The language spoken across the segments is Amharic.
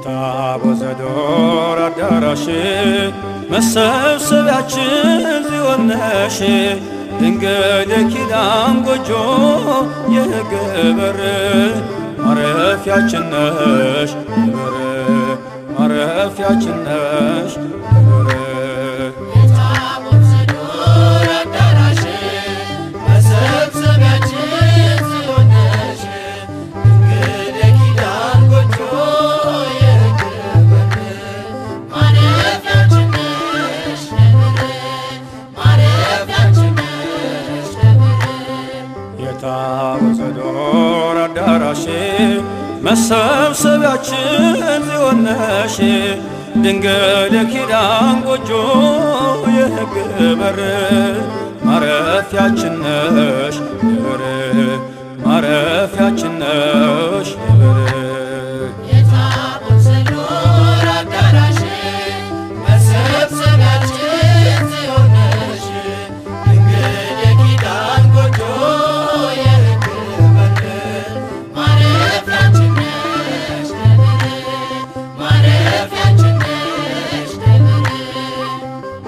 የታቦተ ዱር አዳራሽ መሰብሰቢያችን ጽዮን ነሽ ድንግል የኪዳን ጎጆ የሕግ በር ማረፊያችን ነሽ በር ማረፊያችን ነሽ በር የታቦተ ዱር አዳራሽ መሰብሰቢያችን ጽዮን ነሽ ድንግል የኪዳን ጎጆ የሕግ በር ማረፊያችን ነሽ በር ማረፊያችን ነሽ በር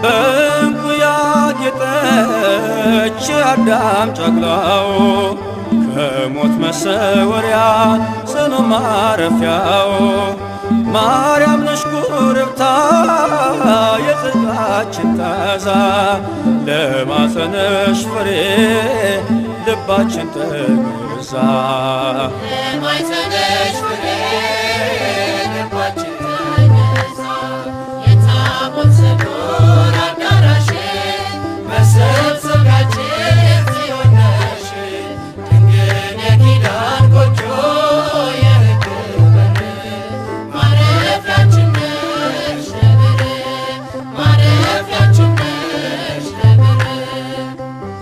በዕንቁ ያጌጠች አዳም ጨቅላው ከሞት መሰወሪያ ጽኑ ማረፊያው ማርያም ነሽ ኩርብታ የጽድቃችን ታዛ ለማፀንሽ ፍሬ ልባችን ተገዛ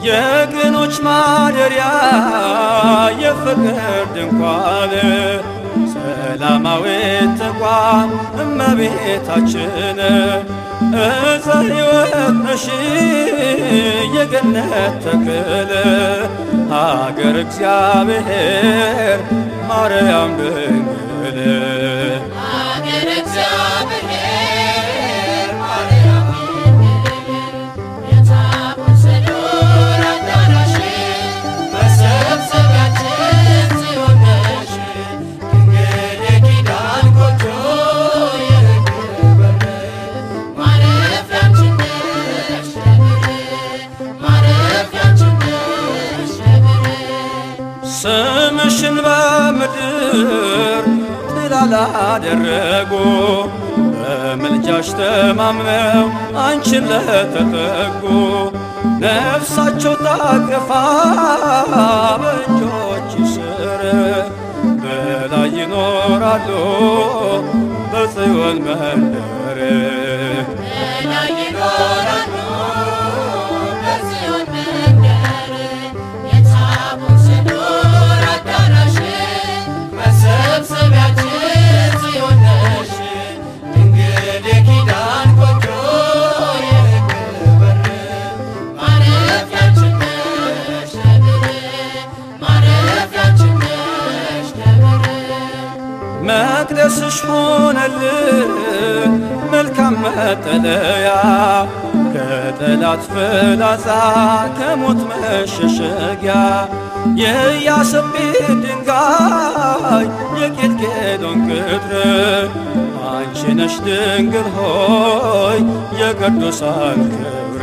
የቅኖች ማደሪያ የፍቅር ድንኳን ሰላማዊት ተቋም እመቤታችን ዕፀ ሕይወት ነሽ የገነት ተክል ሀገር እግዚአብሔር ማርያም ድንግል ስምሽን በምድር ጥላ ላደረጉ በምልጃሽ ተማምነው አንቺን ለተጠጉ ነፍሳቸው ታቅፋ በእጆችሽ ስር በላይ ይኖራሉ በጽዮን መንደር መቅደስሽ ሆነልን መልካም መጠለያ ከጠላት ፍላጻ ከሞት መሸሸጊያ የኢያሰጲድ ድንጋይ የኬልቄዶን ቅጥር አንቺ ነሽ ድንግል ሆይ የቅዱሳን ክብር